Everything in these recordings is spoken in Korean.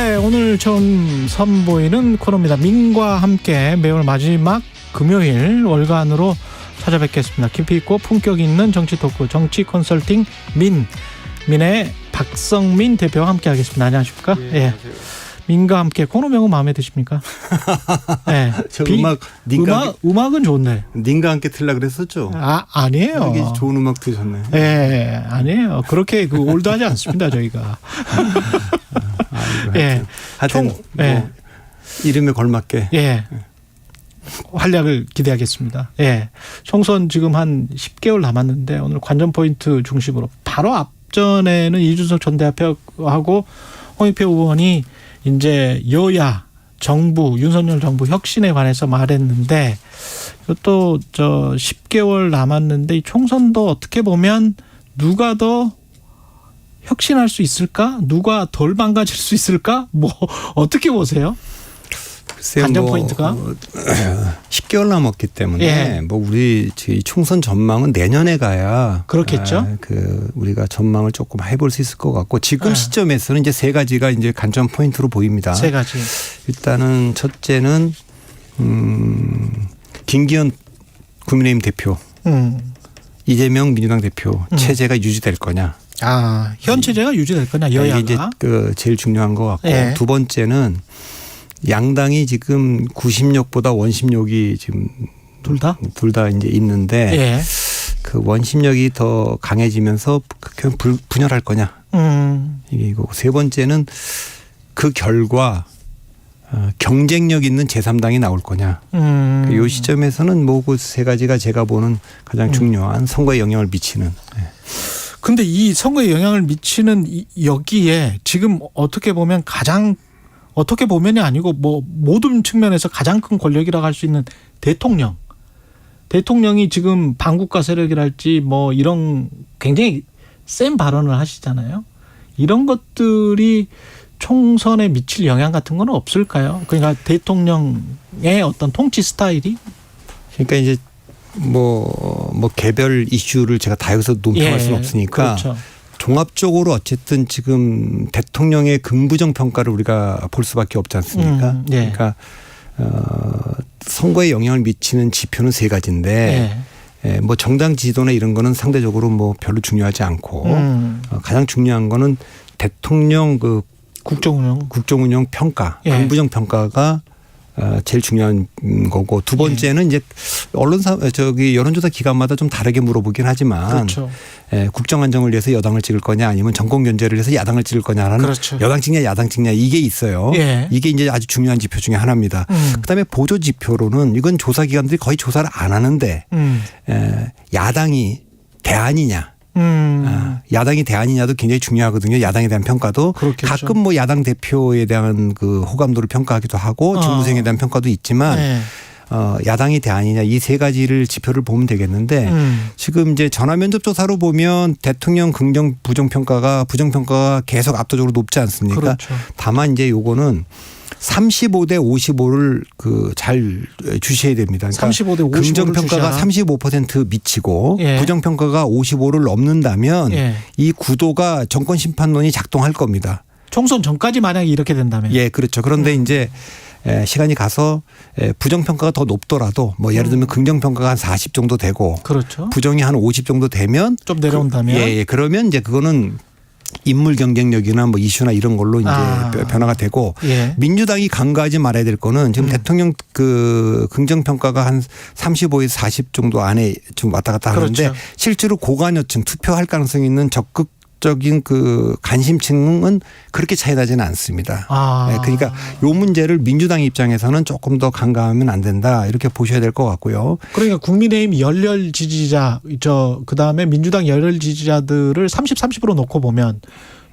네, 오늘 처음 선보이는 코너입니다. 민과 함께 매월 마지막 금요일 월간으로 찾아뵙겠습니다. 깊이 있고 품격 있는 정치 토크, 정치 컨설팅 민의 박성민 대표와 함께 하겠습니다. 안녕하십니까? 네, 예. 민과 함께 코너명은 마음에 드십니까? 네. 저 음악은 좋은데. 님과 함께 틀라 그랬었죠. 아니에요. 이게 좋은 음악 드셨네. 예, 아니에요. 그렇게 올드하지 않습니다, 저희가. 예. 하여튼 이름에 걸맞게. 예. 활약을 기대하겠습니다. 예. 총선 지금 한 10개월 남았는데 오늘 관전 포인트 중심으로 바로 앞전에는 이준석 전 대표하고 홍익표 의원이 이제 여야 정부 윤석열 정부 혁신에 관해서 말했는데 이것도 10개월 남았는데 이 총선도 어떻게 보면 누가 더 혁신할 수 있을까? 누가 덜 망가질 수 있을까? 뭐 어떻게 보세요? 관전 포인트가 10개월 남았기 때문에 예. 우리 총선 전망은 내년에 가야 그렇겠죠. 우리가 전망을 조금 해볼 수 있을 것 같고 지금 시점에서는 이제 세 가지가 이제 관전 포인트로 보입니다. 세 가지. 일단은 첫째는 김기현 국민의힘 대표, 이재명 민주당 대표 체제가 유지될 거냐. 현 체제가 유지될 거냐 여야가. 이게 이제 제일 중요한 것 같고 예. 두 번째는 양당이 지금 구심력보다 원심력이 지금 둘 다 이제 있는데 예. 그 원심력이 더 강해지면서 분열할 거냐. 이게 이거고 세 번째는 그 결과 경쟁력 있는 제3당이 나올 거냐. 이 시점에서는 그 세 가지가 제가 보는 가장 중요한 선거에 영향을 미치는. 근데 이 선거에 영향을 미치는 여기에 지금 어떻게 보면 어떻게 보면이 아니고 모든 측면에서 가장 큰 권력이라고 할 수 있는 대통령이 지금 반국가 세력이랄지 이런 굉장히 센 발언을 하시잖아요. 이런 것들이 총선에 미칠 영향 같은 건 없을까요? 그러니까 대통령의 어떤 통치 스타일이? 그러니까 이제 개별 이슈를 제가 다 여기서 논평할 수는 없으니까. 그렇죠. 종합적으로 어쨌든 지금 대통령의 긍부정 평가를 우리가 볼 수밖에 없지 않습니까? 예. 그러니까 선거에 영향을 미치는 지표는 세 가지인데 정당 지지도나 이런 거는 상대적으로 별로 중요하지 않고 가장 중요한 거는 대통령 국정운영 평가, 긍부정 평가가 제일 중요한 거고 두 번째는 이제 언론사 여론조사 기관마다 좀 다르게 물어보긴 하지만 그렇죠. 국정 안정을 위해서 여당을 찍을 거냐 아니면 정권 견제를 위해서 야당을 찍을 거냐라는 그렇죠. 여당 찍냐 야당 찍냐 이게 있어요. 예. 이게 이제 아주 중요한 지표 중에 하나입니다. 그다음에 보조 지표로는 이건 조사 기관들이 거의 조사를 안 하는데 야당이 대안이냐. 야당이 대안이냐도 굉장히 중요하거든요. 야당에 대한 평가도 그렇겠죠. 가끔 야당 대표에 대한 그 호감도를 평가하기도 하고 정무수행에 대한 평가도 있지만 야당이 대안이냐 이 세 가지를 지표를 보면 되겠는데 지금 이제 전화면접 조사로 보면 대통령 긍정 부정 평가가 계속 압도적으로 높지 않습니까? 그렇죠. 다만 이제 요거는 35대 55를 잘 주셔야 됩니다. 그러니까 35대 55를 긍정평가가 35% 미치고 부정평가가 55를 넘는다면 이 구도가 정권 심판론이 작동할 겁니다. 총선 전까지 만약에 이렇게 된다면. 예, 그렇죠. 그런데 이제 시간이 가서 부정평가가 더 높더라도 예를 들면 긍정평가가 한 40 정도 되고 그렇죠. 부정이 한 50 정도 되면 좀 내려온다면 그러면 이제 그거는 인물 경쟁력이나 이슈나 이런 걸로 이제 변화가 되고 민주당이 간과하지 말아야 될 거는 지금 대통령 긍정 평가가 한 35에서 40 정도 안에 좀 왔다 갔다 하는데 그렇죠. 실제로 고관여층 투표할 가능성이 있는 적극적인 관심층은 그렇게 차이 나지는 않습니다. 그러니까 요 문제를 민주당 입장에서는 조금 더 간과하면 안 된다 이렇게 보셔야 될 것 같고요. 그러니까 국민의힘 열렬 지지자 그다음에 민주당 열렬 지지자들을 30-30으로 놓고 보면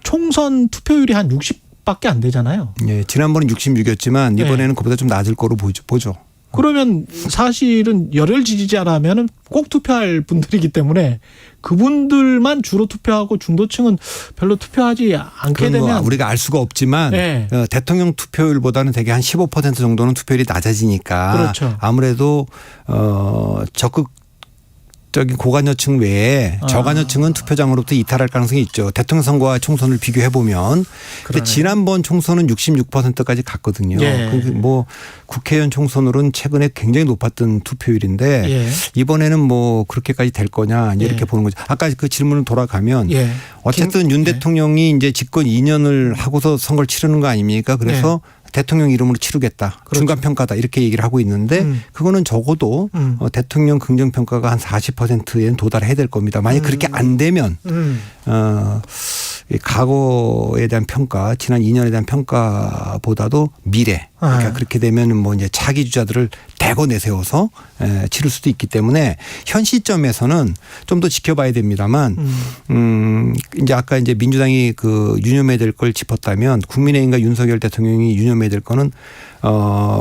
총선 투표율이 한 60밖에 안 되잖아요. 예, 지난번은 66이었지만 이번에는 그보다 좀 낮을 거로 보죠. 그러면 사실은 열혈 지지자라면 꼭 투표할 분들이기 때문에 그분들만 주로 투표하고 중도층은 별로 투표하지 않게 되면 우리가 알 수가 없지만 대통령 투표율보다는 대개 한 15% 정도는 투표율이 낮아지니까 그렇죠. 아무래도 적극 저기 고관여층 외에 저관여층은 투표장으로부터 이탈할 가능성이 있죠. 대통령 선거와 총선을 비교해 보면 근데 지난번 총선은 66%까지 갔거든요. 예. 뭐 국회의원 총선으로는 최근에 굉장히 높았던 투표율인데 예. 이번에는 뭐 그렇게까지 될 거냐 이렇게 보는 거죠. 아까 그 질문을 돌아가면 예. 어쨌든 윤 대통령이 이제 집권 2년을 하고서 선거를 치르는 거 아닙니까? 그래서 대통령 이름으로 치르겠다. 그렇죠. 중간평가다. 이렇게 얘기를 하고 있는데 그거는 적어도 대통령 긍정평가가 한 40%에는 도달해야 될 겁니다. 만약 그렇게 안 되면 이 과거에 대한 평가, 지난 2년에 대한 평가보다도 미래. 그러니까 그렇게 되면 뭐 이제 차기 주자들을 대거 내세워서 치를 수도 있기 때문에 현 시점에서는 좀 더 지켜봐야 됩니다만, 이제 아까 이제 민주당이 그 유념해야 될 걸 짚었다면 국민의힘과 윤석열 대통령이 유념해야 될 거는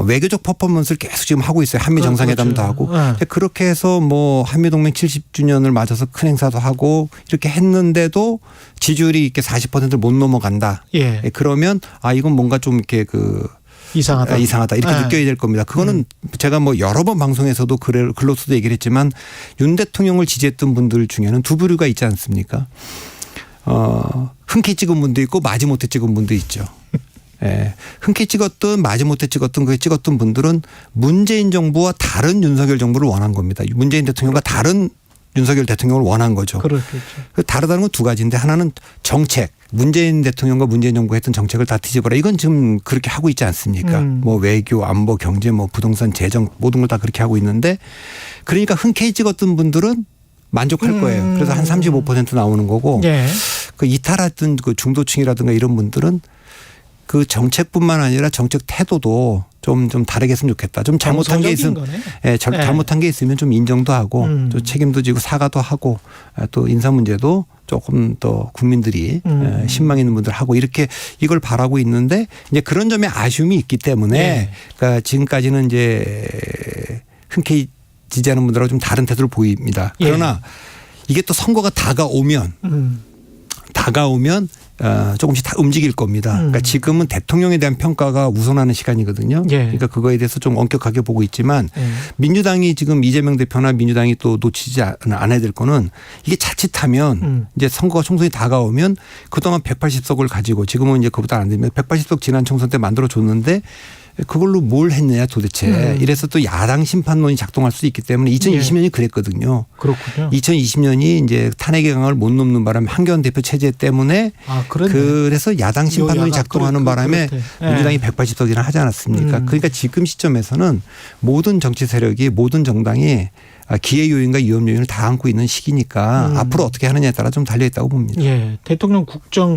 외교적 퍼포먼스를 계속 지금 하고 있어요. 한미 정상회담도 그렇죠. 하고. 그렇게 해서 뭐 한미동맹 70주년을 맞아서 큰 행사도 하고 이렇게 했는데도 지지율이 이렇게 40%를 못 넘어간다. 예. 그러면 이건 뭔가 좀 이렇게 이상하다 이렇게 느껴야 될 겁니다. 그거는 제가 뭐 여러 번 방송에서도 글로서도 얘기를 했지만 윤 대통령을 지지했던 분들 중에는 두 부류가 있지 않습니까? 흔쾌히 찍은 분도 있고 마지못해 찍은 분도 있죠. 예. 흔쾌히 찍었든 마지못해 찍었든 그게 찍었던 분들은 문재인 정부와 다른 윤석열 정부를 원한 겁니다. 문재인 대통령과 다른 윤석열 대통령을 원한 거죠. 그렇겠죠. 다르다는 건 두 가지인데 하나는 정책. 문재인 대통령과 문재인 정부가 했던 정책을 다 뒤집어라. 이건 지금 그렇게 하고 있지 않습니까? 뭐 외교, 안보, 경제, 뭐 부동산, 재정 모든 걸 다 그렇게 하고 있는데 그러니까 흔쾌히 찍었던 분들은 만족할 거예요. 그래서 한 35% 나오는 거고 예. 그 이탈했던 그 중도층이라든가 이런 분들은 그 정책뿐만 아니라 정책 태도도 좀 다르게 했으면 좋겠다. 좀 잘못한 게 있으면 잘못한 게 있으면 좀 인정도 하고 또 책임도 지고 사과도 하고 또 인사 문제도 조금 더 국민들이 신망 있는 분들 하고 이렇게 이걸 바라고 있는데 이제 그런 점에 아쉬움이 있기 때문에 그러니까 지금까지는 이제 흔쾌히 지지하는 분들하고 좀 다른 태도를 보입니다. 그러나 이게 또 선거가 다가오면 조금씩 다 움직일 겁니다. 그러니까 지금은 대통령에 대한 평가가 우선하는 시간이거든요. 그러니까 그거에 대해서 좀 엄격하게 보고 있지만 민주당이 지금 이재명 대표나 민주당이 또 놓치지 않아야 될 거는 이게 자칫하면 이제 선거가 총선이 다가오면 그동안 180석을 가지고 지금은 이제 그보다 안 되면 180석 지난 총선 때 만들어 줬는데 그걸로 뭘 했느냐 도대체. 이래서 또 야당 심판론이 작동할 수도 있기 때문에 2020년이 그랬거든요. 그렇군요. 2020년이 이제 탄핵의 강을 못 넘는 바람에 한교안 대표 체제 때문에 그래서 야당 심판론이 작동하는 바람에 민주당이 180석이나 하지 않았습니까? 그러니까 지금 시점에서는 모든 정치 세력이 모든 정당이 기회 요인과 위험 요인을 다 안고 있는 시기니까 앞으로 어떻게 하느냐에 따라 좀 달려 있다고 봅니다. 예, 대통령 국정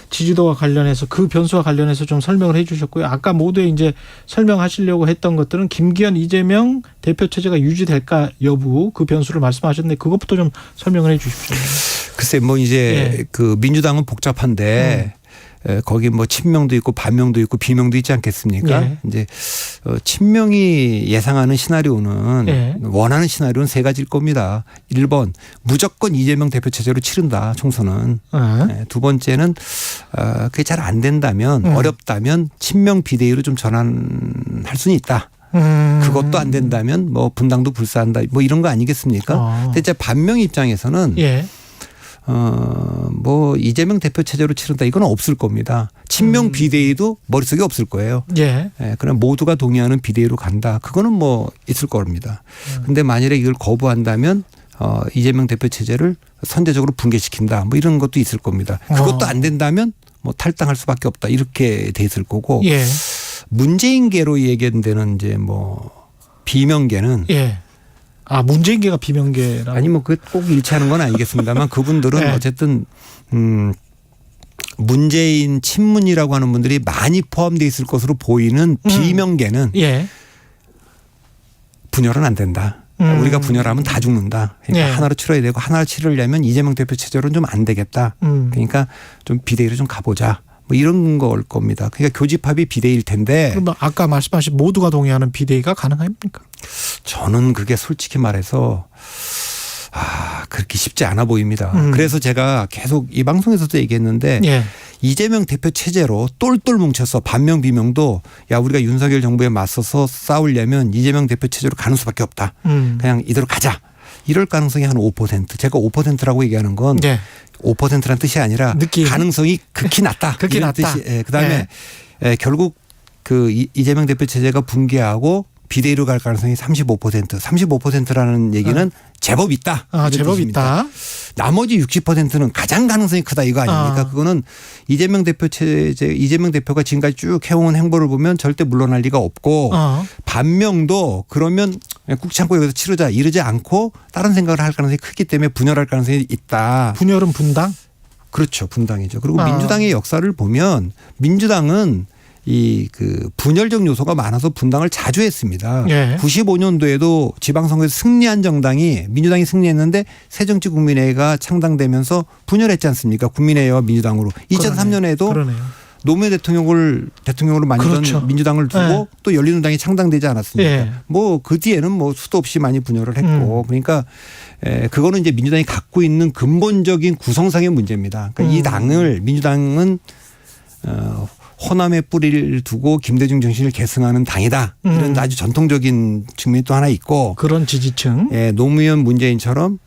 지지도와 관련해서 그 변수와 관련해서 좀 설명을 해 주셨고요. 아까 모두에 이제 설명하시려고 했던 것들은 김기현, 이재명 대표 체제가 유지될까 여부 그 변수를 말씀하셨는데 그것부터 좀 설명을 해 주십시오. 글쎄 뭐 이제 그 민주당은 복잡한데 거기 뭐 친명도 있고 반명도 있고 비명도 있지 않겠습니까? 이제 친명이 예상하는 시나리오는 원하는 시나리오는 세 가지일 겁니다. 1번 무조건 이재명 대표 체제로 치른다 총선은. 두 번째는 그게 잘 안 된다면 어렵다면 친명 비대위로 좀 전환할 수는 있다. 그것도 안 된다면 뭐 분당도 불사한다 뭐 이런 거 아니겠습니까? 근데 이제 반명 입장에서는 뭐 이재명 대표 체제로 치른다 이건 없을 겁니다. 친명 비대위도 머릿속에 없을 거예요. 그럼 모두가 동의하는 비대위로 간다. 그거는 뭐 있을 겁니다. 근데 만일에 이걸 거부한다면 이재명 대표 체제를 선제적으로 붕괴시킨다. 뭐 이런 것도 있을 겁니다. 그것도 안 된다면 뭐 탈당할 수밖에 없다. 이렇게 돼 있을 거고 문재인계로 얘기되는 이제 뭐 비명계는 문재인계가 비명계라고. 아니 뭐 그 꼭 일치하는 건 아니겠습니다만 그분들은 어쨌든 문재인 친문이라고 하는 분들이 많이 포함되어 있을 것으로 보이는 비명계는 분열은 안 된다. 우리가 분열하면 다 죽는다. 그러니까 하나로 치러야 되고 하나를 치르려면 이재명 대표 체제로는 좀 안 되겠다. 그러니까 좀 비대위로 좀 가보자. 뭐 이런 걸 겁니다. 그러니까 교집합이 비대위일 텐데. 그럼 아까 말씀하신 모두가 동의하는 비대위가 가능합니까? 저는 그게 솔직히 말해서 그렇게 쉽지 않아 보입니다. 그래서 제가 계속 이 방송에서도 얘기했는데 이재명 대표 체제로 똘똘 뭉쳐서 반명 비명도 야 우리가 윤석열 정부에 맞서서 싸우려면 이재명 대표 체제로 가는 수밖에 없다. 그냥 이대로 가자. 이럴 가능성이 한 5%. 제가 5%라고 얘기하는 건 네. 5%라는 뜻이 아니라 느낌. 가능성이 극히 낮다. 극히 이런 낮다. 뜻이. 예, 그다음에 결국 그 이재명 대표 체제가 붕괴하고 비대위로 갈 가능성이 35%. 35%라는 얘기는 제법 있다. 이런 제법 뜻입니다. 있다. 나머지 60%는 가장 가능성이 크다 이거 아닙니까? 그거는 이재명 대표 체제, 이재명 대표가 지금까지 쭉 해온 행보를 보면 절대 물러날 리가 없고 반명도 그러면 꾹 참고 여기서 치르자 이러지 않고 다른 생각을 할 가능성이 크기 때문에 분열할 가능성이 있다. 분열은 분당? 그렇죠. 분당이죠. 그리고 민주당의 역사를 보면 민주당은 이 그 분열적 요소가 많아서 분당을 자주 했습니다. 95년도에도 지방선거에서 승리한 정당이 민주당이 승리했는데 새정치국민회의가 창당되면서 분열했지 않습니까? 국민회의와 민주당으로. 2003년에도 노무현 대통령으로 만든 그렇죠. 민주당을 두고 또 열린우리당이 창당되지 않았습니까? 뭐 그 뒤에는 뭐 수도 없이 많이 분열을 했고 그러니까 그거는 이제 민주당이 갖고 있는 근본적인 구성상의 문제입니다. 그러니까 이 당을 민주당은 호남의 뿌리를 두고 김대중 정신을 계승하는 당이다. 이런 아주 전통적인 측면이 또 하나 있고. 그런 지지층. 노무현 문재인처럼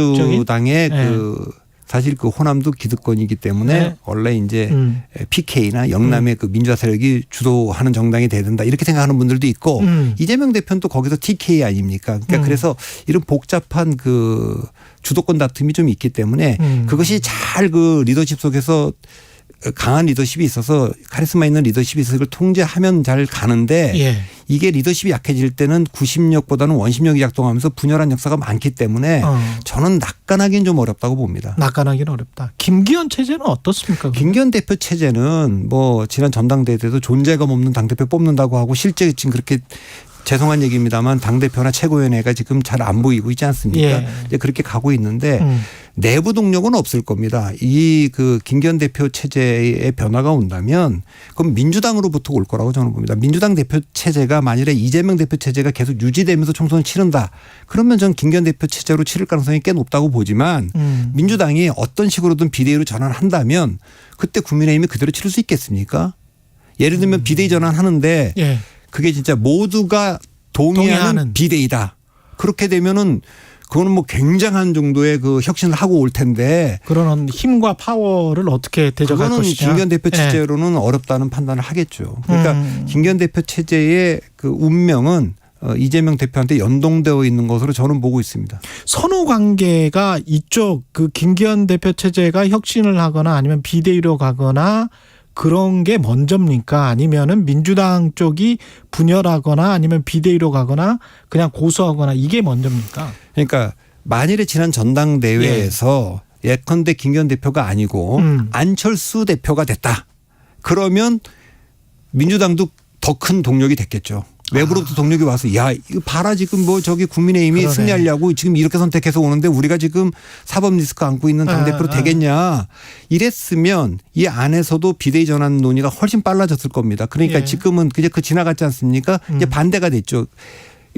민주당의 그 사실 그 호남도 기득권이기 때문에 원래 이제 PK나 영남의 그 민주화 세력이 주도하는 정당이 돼야 된다. 이렇게 생각하는 분들도 있고 이재명 대표는 또 거기서 TK 아닙니까? 그러니까 그래서 이런 복잡한 그 주도권 다툼이 좀 있기 때문에 그것이 잘 그 리더십 속에서 강한 리더십이 있어서 카리스마 있는 리더십이 있어서 그걸 통제하면 잘 가는데 이게 리더십이 약해질 때는 구심력보다는 원심력이 작동하면서 분열한 역사가 많기 때문에 저는 낙관하기는 좀 어렵다고 봅니다. 낙관하기는 어렵다. 김기현 체제는 어떻습니까? 김기현 대표 체제는 뭐 지난 전당대회 때도 존재감 없는 당대표 뽑는다고 하고 실제 지금 그렇게 죄송한 얘기입니다만 당대표나 최고위원회가 지금 잘 안 보이고 있지 않습니까? 이제 그렇게 가고 있는데 내부 동력은 없을 겁니다. 이 그 김기현 대표 체제의 변화가 온다면 그럼 민주당으로부터 올 거라고 저는 봅니다. 민주당 대표 체제가 만일에 이재명 대표 체제가 계속 유지되면서 총선을 치른다. 그러면 저는 김기현 대표 체제로 치를 가능성이 꽤 높다고 보지만 민주당이 어떤 식으로든 비대위로 전환한다면 그때 국민의힘이 그대로 치를 수 있겠습니까? 예를 들면 비대위 전환하는데 그게 진짜 모두가 동의하는 비대위다. 그렇게 되면은 그거는 뭐 굉장한 정도의 그 혁신을 하고 올 텐데. 그런 힘과 파워를 어떻게 대적할 그거는 것이냐. 김기현 대표 체제로는 어렵다는 판단을 하겠죠. 그러니까 김기현 대표 체제의 그 운명은 이재명 대표한테 연동되어 있는 것으로 저는 보고 있습니다. 선후 관계가 이쪽 그 김기현 대표 체제가 혁신을 하거나 아니면 비대위로 가거나 그런 게 먼저입니까? 아니면은 민주당 쪽이 분열하거나 아니면 비대위로 가거나 그냥 고수하거나 이게 먼저입니까? 그러니까 만일에 지난 전당대회에서 예컨대 김기현 대표가 아니고 안철수 대표가 됐다. 그러면 민주당도 더 큰 동력이 됐겠죠. 외부로부터 동력이 와서 야 이거 봐라 지금 뭐 저기 국민의힘이 승리하려고 지금 이렇게 선택해서 오는데 우리가 지금 사법 리스크 안고 있는 당대표로 되겠냐. 이랬으면 이 안에서도 비대위 전환 논의가 훨씬 빨라졌을 겁니다. 그러니까 지금은 그제 그 지나갔지 않습니까? 이제 반대가 됐죠.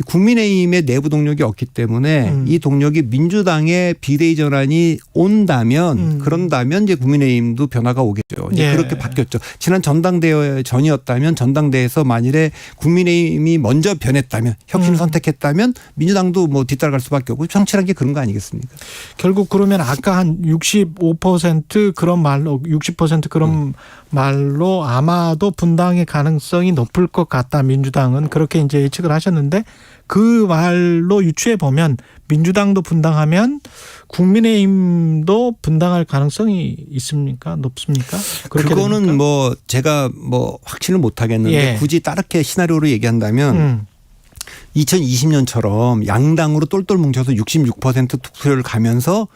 국민의힘의 내부 동력이 없기 때문에 이 동력이 민주당의 비대위 전환이 온다면 그런다면 이제 국민의힘도 변화가 오겠죠. 이제 그렇게 바뀌었죠. 지난 전당대회 전이었다면 전당대회에서 만일에 국민의힘이 먼저 변했다면 혁신을 선택했다면 민주당도 뭐 뒤따라갈 수밖에 없고 정치란 게 그런 거 아니겠습니까? 결국 그러면 아까 한 65% 그런 말로 60% 그런 말로 아마도 분당의 가능성이 높을 것 같다. 민주당은 그렇게 이제 예측을 하셨는데 그 말로 유추해 보면 민주당도 분당하면 국민의힘도 분당할 가능성이 있습니까? 높습니까? 그거는 됩니까? 뭐 제가 뭐 확신을 못 하겠는데 굳이 다르게 시나리오로 얘기한다면 2020년처럼 양당으로 똘똘 뭉쳐서 66% 투표를 가면서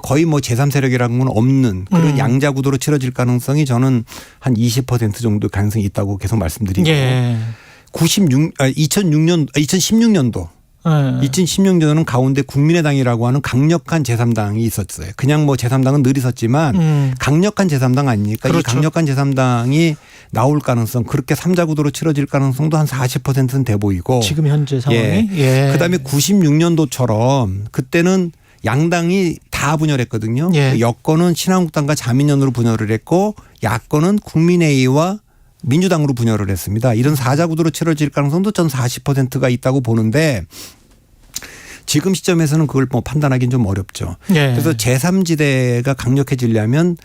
거의 뭐 제3세력이라는 건 없는 그런 양자 구도로 치러질 가능성이 저는 한 20% 정도 가능성이 있다고 계속 말씀드리고 2016년도 2016년도는 가운데 국민의당이라고 하는 강력한 제3당이 있었어요. 그냥 뭐 제3당은 늘 있었지만 강력한 제3당 아닙니까? 이 강력한 제3당이 나올 가능성 그렇게 3자 구도로 치러질 가능성도 한 40%는 돼 보이고 지금 현재 상황이 그다음에 96년도처럼 그때는 양당이 다 분열했거든요. 여권은 신한국당과 자민련으로 분열을 했고 야권은 국민의힘과 민주당으로 분열을 했습니다. 이런 4자 구도로 치러질 가능성도 전 40%가 있다고 보는데 지금 시점에서는 그걸 뭐 판단하기는 좀 어렵죠. 예. 그래서 제3지대가 강력해지려면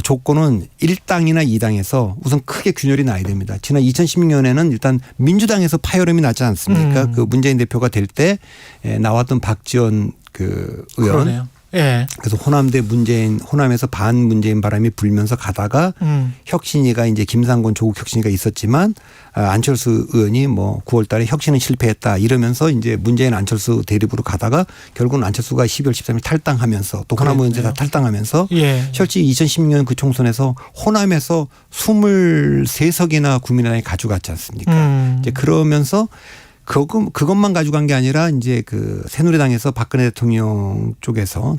조건은 1당이나 2당에서 우선 크게 균열이 나야 됩니다. 지난 2016년에는 일단 민주당에서 파열음이 났지 않습니까? 그 문재인 대표가 될 때 나왔던 박지원 그 의원. 그러네요. 예. 그래서 호남에서 반 문재인 바람이 불면서 가다가 혁신위가 이제 김상곤 조국 혁신위가 있었지만 안철수 의원이 뭐 9월 달에 혁신은 실패했다 이러면서 이제 문재인 안철수 대립으로 가다가 결국은 안철수가 12월 13일 탈당하면서 또 호남 의원들 다 탈당하면서 예. 실제 2016년 그 총선에서 호남에서 23석이나 국민의당이 가져갔지 않습니까? 이제 그러면서 그것만 가져간 게 아니라 이제 그 새누리당에서 박근혜 대통령 쪽에서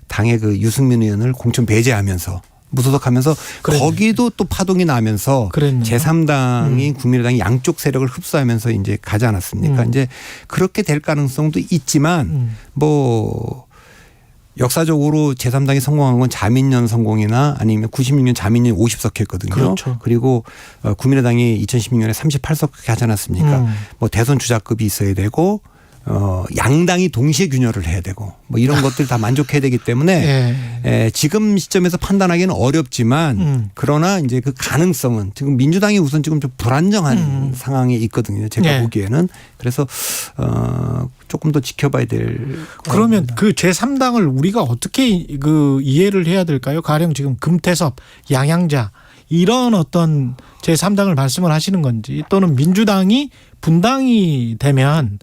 당의 그 유승민 의원을 공천 배제하면서 무소속하면서 그랬네. 거기도 또 파동이 나면서 그랬네요. 제3당인 국민의당이 양쪽 세력을 흡수하면서 이제 가지 않았습니까? 이제 그렇게 될 가능성도 있지만 뭐 역사적으로 제3당이 성공한 건 자민련 성공이나 아니면 96년 자민련이 50석 했거든요. 그렇죠. 그리고 국민의당이 2016년에 38석 하지 않았습니까? 뭐 대선 주자급이 있어야 되고 양당이 동시에 균열을 해야 되고 뭐 이런 것들 다 만족해야 되기 때문에 지금 시점에서 판단하기는 어렵지만 그러나 이제 그 가능성은 지금 민주당이 우선 지금 좀 불안정한 상황에 있거든요. 제가 보기에는. 그래서 조금 더 지켜봐야 될. 그러면 그 제3당을 우리가 어떻게 그 이해를 해야 될까요? 가령 지금 금태섭, 양양자 이런 어떤 제3당을 말씀을 하시는 건지 또는 민주당이 분당이 되면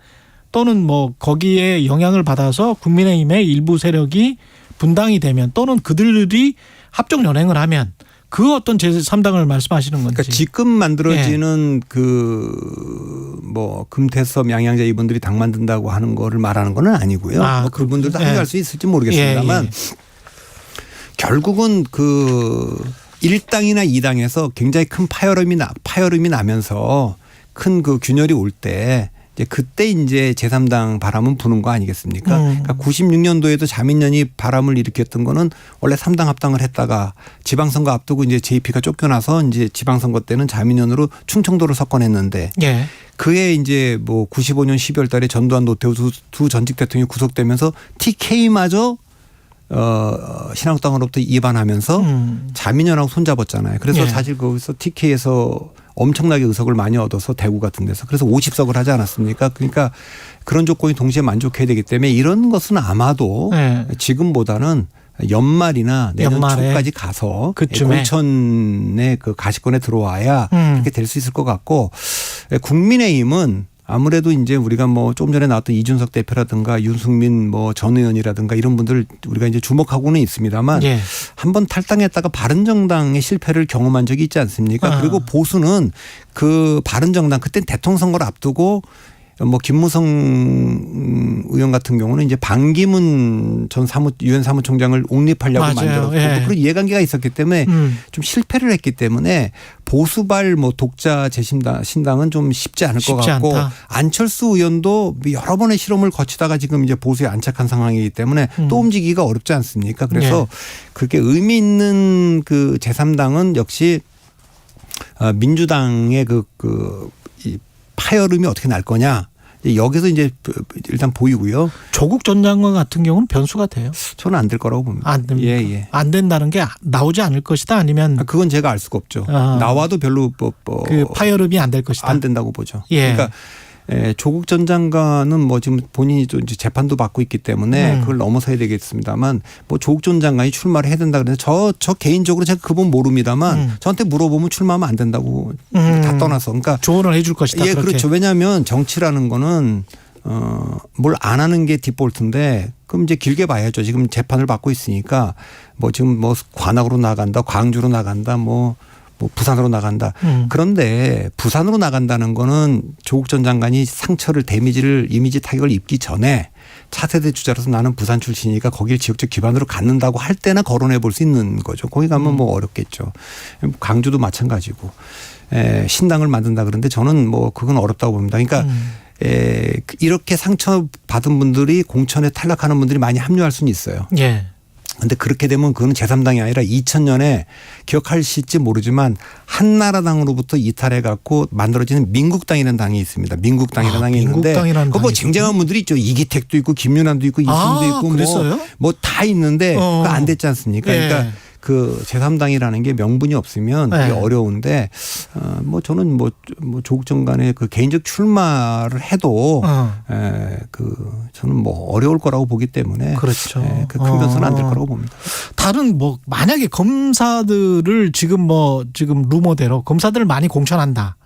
또는 뭐 거기에 영향을 받아서 국민의힘의 일부 세력이 분당이 되면 또는 그들이 합종 연행을 하면 그 어떤 제3당을 말씀하시는 건지. 그러니까 지금 만들어지는 그 뭐 금태섭, 양양자 이분들이 당 만든다고 하는 거를 말하는 건 아니고요. 뭐 그분들도 합의할 수 있을지 모르겠습니다만 결국은 그 1당이나 2당에서 굉장히 큰 파열음이 나면서 큰 그 균열이 올 때 그때 이제 제3당 바람은 부는 거 아니겠습니까? 그러니까 96년도에도 자민련이 바람을 일으켰던 거는 원래 3당 합당을 했다가 지방선거 앞두고 이제 JP가 쫓겨나서 이제 지방선거 때는 자민련으로 충청도를 석권했는데 그해 이제 뭐 95년 12월 달에 전두환 노태우 두 전직 대통령이 구속되면서 TK마저 신한국당으로부터 이반하면서 자민련하고 손잡았잖아요. 그래서 사실 거기서 TK에서 엄청나게 의석을 많이 얻어서 대구 같은 데서 그래서 50석을 하지 않았습니까? 그러니까 그런 조건이 동시에 만족해야 되기 때문에 이런 것은 아마도 지금보다는 연말이나 내년 초까지 가서 공천의 그 가시권에 들어와야 그렇게 될 수 있을 것 같고 국민의힘은 아무래도 이제 우리가 뭐 조금 전에 나왔던 이준석 대표라든가 윤승민 뭐 전 의원이라든가 이런 분들 우리가 이제 주목하고는 있습니다만 한번 탈당했다가 바른정당의 실패를 경험한 적이 있지 않습니까? 그리고 보수는 그 바른정당 그때 대통령 선거를 앞두고 뭐 김무성 의원 같은 경우는 이제 반기문 전 유엔 사무총장을 옹립하려고 만들었고 그런 이해관계가 있었기 때문에 좀 실패를 했기 때문에 보수발 뭐 독자 신당은 좀 쉽지 않을 것 같고 안철수 의원도 여러 번의 실험을 거치다가 지금 이제 보수에 안착한 상황이기 때문에 또 움직이기가 어렵지 않습니까? 그래서 그렇게 의미 있는 그 제3당은 역시 민주당의 이 파열음이 어떻게 날 거냐. 여기서 이제 일단 보이고요. 조국 전 장관 같은 경우는 변수가 돼요. 저는 안 될 거라고 봅니다. 안 됩니까? 안 된다는 게 나오지 않을 것이다 아니면 그건 제가 알 수가 없죠. 나와도 별로 그 파열음이 안 될 것이다. 안 된다고 보죠. 그러니까 조국 전 장관은 뭐 지금 본인이 또 이제 재판도 받고 있기 때문에 그걸 넘어서야 되겠습니다만 뭐 조국 전 장관이 출마를 해야 된다 그래서 저 개인적으로 제가 그분 모릅니다만 저한테 물어보면 출마하면 안 된다고 다 떠나서 그러니까 조언을 해줄 것이다. 예, 그렇죠. 왜냐하면 정치라는 거는 뭘 안 하는 게 디폴트인데 그럼 이제 길게 봐야죠. 지금 재판을 받고 있으니까 뭐 지금 뭐 관악으로 나간다, 광주로 나간다, 뭐 부산으로 나간다. 그런데 부산으로 나간다는 거는 조국 전 장관이 상처를 이미지 타격을 입기 전에 차세대 주자로서 나는 부산 출신이니까 거길 지역적 기반으로 갖는다고 할 때나 거론해 볼 수 있는 거죠. 거기 가면 뭐 어렵겠죠. 광주도 마찬가지고 신당을 만든다 그러는데 저는 뭐 그건 어렵다고 봅니다. 그러니까 이렇게 상처 받은 분들이 공천에 탈락하는 분들이 많이 합류할 수는 있어요. 근데 그렇게 되면 그거는 제3당이 아니라 2000년에 기억하실지 모르지만 한나라당으로부터 이탈해 갖고 만들어지는 민국당이라는 당이 있습니다. 민국당이라는 당이 있는데 그거 뭐 쟁쟁한 분들이 있죠. 이기택도 있고 김윤환도 있고 이승도 있고 뭐 다 있는데 그거 안 됐지 않습니까? 그러니까 그 제3당이라는 게 명분이 없으면 되게 어려운데 뭐 저는 뭐 조국 전 간에 그 개인적 출마를 해도 저는 뭐 어려울 거라고 보기 때문에 그렇죠. 그 큰 변수는 안 될 거라고 봅니다. 다른 뭐 만약에 검사들을 지금 루머대로 검사들을 많이 공천한다.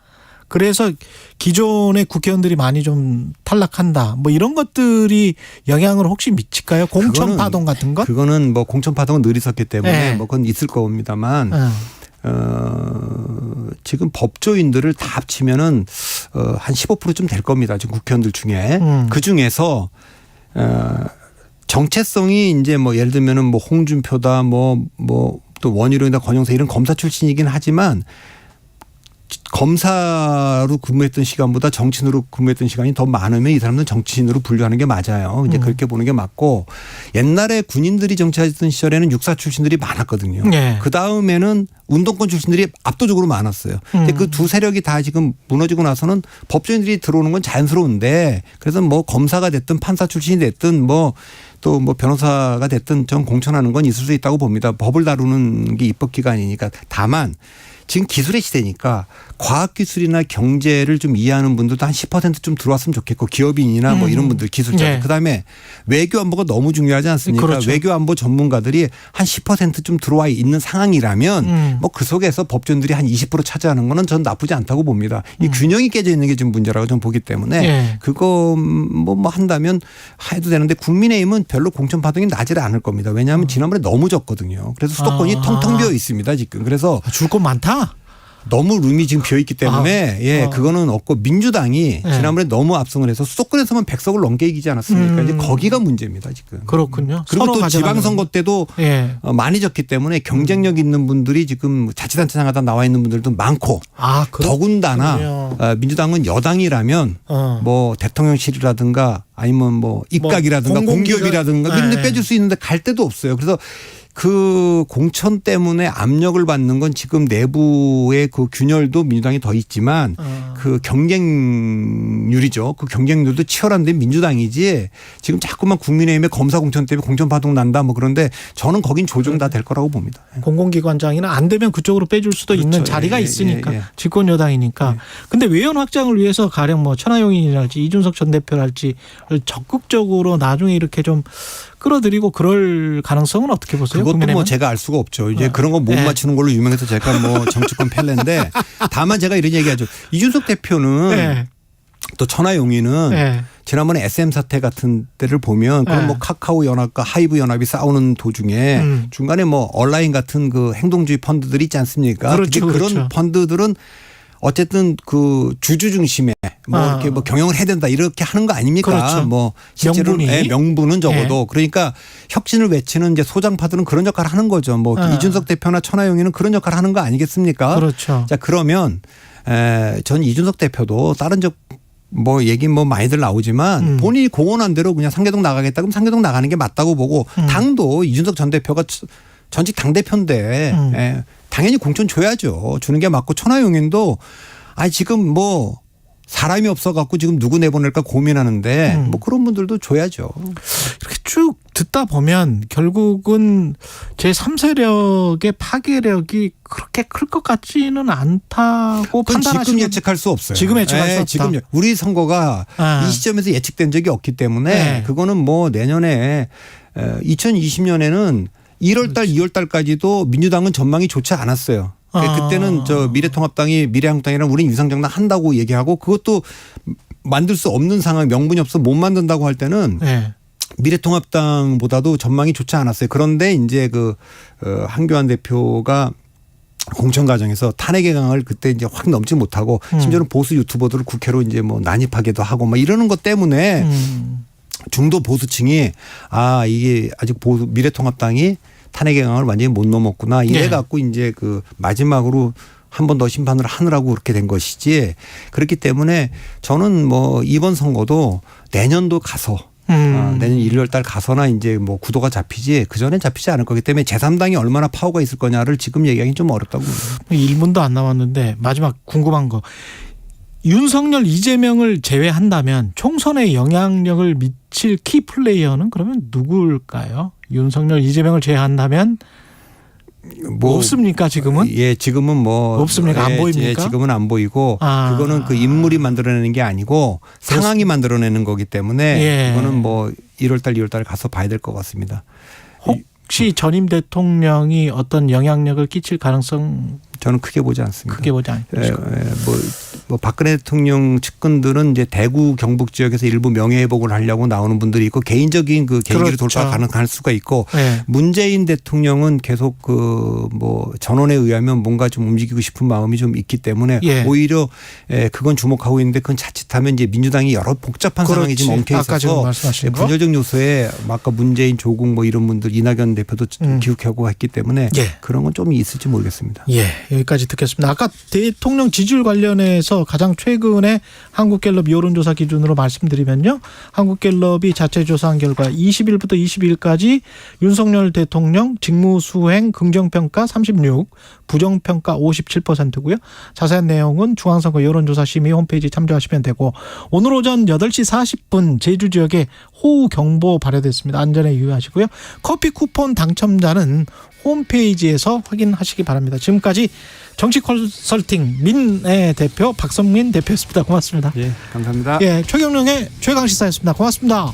그래서 기존의 국회의원들이 많이 좀 탈락한다. 뭐 이런 것들이 영향을 혹시 미칠까요? 공천 파동 같은 것? 그거는 뭐 공천 파동은 늘 있었기 때문에 뭐 그건 있을 겁니다만 지금 법조인들을 다 합치면은 한 15%쯤 될 겁니다. 지금 국회의원들 중에 그 중에서 정체성이 이제 뭐 예를 들면은 뭐 홍준표다 뭐 또 원희룡이다 권영세 이런 검사 출신이긴 하지만 검사로 근무했던 시간보다 정치인으로 근무했던 시간이 더 많으면 이 사람들은 정치인으로 분류하는 게 맞아요. 이제 그렇게 보는 게 맞고 옛날에 군인들이 정치하던 시절에는 육사 출신들이 많았거든요. 네. 그 다음에는 운동권 출신들이 압도적으로 많았어요. 근데 그 두 세력이 다 지금 무너지고 나서는 법조인들이 들어오는 건 자연스러운데 그래서 뭐 검사가 됐든 판사 출신이 됐든 뭐 또 뭐 변호사가 됐든 전 공천하는 건 있을 수 있다고 봅니다. 법을 다루는 게 입법기관이니까. 다만 지금 기술의 시대니까 과학기술이나 경제를 좀 이해하는 분들도 한 10%좀 들어왔으면 좋겠고 기업인이나 뭐 이런 분들 기술자. 네. 그다음에 외교안보가 너무 중요하지 않습니까? 그렇죠. 외교안보 전문가들이 한 10%좀 들어와 있는 상황이라면 뭐 그 속에서 법조인들이 한 20% 차지하는 거는 전 나쁘지 않다고 봅니다. 이 균형이 깨져 있는 게 좀 문제라고 저는 보기 때문에 네. 그거 뭐 한다면 해도 되는데 국민의힘은 별로 공천 파동이 나질 않을 겁니다. 왜냐하면 지난번에 너무 졌거든요. 그래서 수도권이 텅텅 비어 있습니다 지금. 그래서 줄 것 많다. 너무 룸이 지금 비어 있기 때문에 그거는 없고 민주당이 지난번에 너무 압승을 해서 수도권에서만 100석을 넘게 이기지 않았습니까? 이제 거기가 문제입니다 지금. 그렇군요. 그리고 또 지방선거 때도 많이 졌기 때문에 경쟁력 있는 분들이 지금 자치단체장 하다 나와 있는 분들도 많고 더군다나 민주당은 여당이라면 뭐 대통령실이라든가 아니면 뭐 입각이라든가 공기업이라든가 이런 데 빼줄 수 있는데 갈 데도 없어요. 그래서 그 공천 때문에 압력을 받는 건 지금 내부의 그 균열도 민주당이 더 있지만 그 경쟁률이죠. 그 경쟁률도 치열한데 민주당이지 지금 자꾸만 국민의힘의 검사 공천 때문에 공천 파동 난다 뭐 그런데 저는 거긴 조정 다 될 거라고 봅니다. 공공기관장이나 안 되면 그쪽으로 빼줄 수도 그렇죠. 있는 자리가 있으니까 집권 여당이니까. 근데 외연 확장을 위해서 가령 뭐 천하용인이랄지 이준석 전 대표랄지 적극적으로 나중에 이렇게 좀 끌어들이고 그럴 가능성은 어떻게 보세요? 그것도 국민의힘은? 뭐 제가 알 수가 없죠. 이제 그런 거 못 맞추는 걸로 유명해서 제가 뭐 정치권 펠레인데 다만 제가 이런 얘기하죠. 이준석 대표는 또 천하용인은 지난번에 SM 사태 같은 때를 보면 그런 뭐 카카오 연합과 하이브 연합이 싸우는 도중에 중간에 뭐 온라인 같은 그 행동주의 펀드들이 있지 않습니까? 그렇죠, 그런 펀드들은 어쨌든 그 주주 중심에 뭐 이렇게 뭐 경영을 해야 된다 이렇게 하는 거 아닙니까? 그렇죠. 뭐 실제로 명분은 적어도 그러니까 혁신을 외치는 이제 소장파들은 그런 역할을 하는 거죠. 뭐 이준석 대표나 천하용인은 그런 역할을 하는 거 아니겠습니까? 그렇죠. 자 그러면 전 이준석 대표도 다른 뭐 얘기 뭐 많이들 나오지만 본인이 공언한 대로 그냥 상계동 나가겠다 그럼 상계동 나가는 게 맞다고 보고 당도 이준석 전 대표가 전직 당대표인데 당연히 공천 줘야죠. 주는 게 맞고 천하용인도 지금 뭐 사람이 없어갖고 지금 누구 내보낼까 고민하는데 뭐 그런 분들도 줘야죠. 이렇게 쭉 듣다 보면 결국은 제3세력의 파괴력이 그렇게 클 것 같지는 않다고 판단하시는. 지금 예측할 수 없어요. 지금 예측할 수 없다. 지금 우리 선거가 이 시점에서 예측된 적이 없기 때문에 그거는 뭐 내년에 2020년에는 1월달, 2월달까지도 민주당은 전망이 좋지 않았어요. 그때는 저 미래한국당이랑 우리는 위상정당 한다고 얘기하고 그것도 만들 수 없는 상황 명분이 없어 못 만든다고 할 때는 미래통합당보다도 전망이 좋지 않았어요. 그런데 이제 그 한교안 대표가 공천 과정에서 탄핵의 강을 그때 이제 확 넘지 못하고 심지어는 보수 유튜버들을 국회로 이제 뭐 난입하기도 하고 막 이러는 것 때문에 중도 보수층이 이게 아직 미래통합당이 탄핵의 강을 완전히 못 넘었구나 이래 갖고 이제 그 마지막으로 한 번 더 심판을 하느라고 그렇게 된 것이지 그렇기 때문에 저는 뭐 이번 선거도 내년도 가서 내년 1월 달 가서나 이제 뭐 구도가 잡히지 그 전엔 잡히지 않을 거기 때문에 제3당이 얼마나 파워가 있을 거냐를 지금 얘기하기 좀 어렵다고 봅니다. 1분도 안 남았는데 마지막 궁금한 거. 윤석열, 이재명을 제외한다면 총선에 영향력을 미칠 키 플레이어는 그러면 누굴까요? 윤석열, 이재명을 제외한다면 뭐 없습니까 지금은? 예, 지금은 뭐 없습니까? 안 보입니까? 예, 지금은 안 보이고 그거는 그 인물이 만들어내는 게 아니고 상황이 만들어내는 거기 때문에 예. 이거는 뭐 1월 달, 2월 달 가서 봐야 될 것 같습니다. 혹시 전임 대통령이 어떤 영향력을 끼칠 가능성 저는 크게 보지 않습니다. 크게 보지 않습니다. 뭐 박근혜 대통령 측근들은 이제 대구 경북 지역에서 일부 명예회복을 하려고 나오는 분들이 있고 개인적인 그 계기를 그렇죠. 돌파 가능할 수가 있고 네. 문재인 대통령은 계속 그 뭐 전원에 의하면 뭔가 좀 움직이고 싶은 마음이 좀 있기 때문에 예. 오히려 그건 주목하고 있는데 그건 자칫하면 이제 민주당이 여러 복잡한 상황이 지금 엉켜 아까 지금 있어서 말씀하신 거. 분열적 요소에 아까 문재인, 조국 뭐 이런 분들 이낙연 대표도 기억하고 했기 때문에 예. 그런 건 좀 있을지 모르겠습니다. 예, 여기까지 듣겠습니다. 아까 대통령 지지율 관련해서 가장 최근에 한국갤럽 여론조사 기준으로 말씀드리면요. 한국갤럽이 자체 조사한 결과 20일부터 22일까지 윤석열 대통령 직무수행 긍정평가 36, 부정평가 57%고요. 자세한 내용은 중앙선거 여론조사심의 홈페이지 참조하시면 되고 오늘 오전 8시 40분 제주 지역에 호우경보 발효됐습니다. 안전에 유의하시고요. 커피 쿠폰 당첨자는 홈페이지에서 확인하시기 바랍니다. 지금까지 정치 컨설팅 민의 대표 박성민 대표였습니다. 고맙습니다. 예, 감사합니다. 예, 최경영의 최강시사였습니다. 고맙습니다.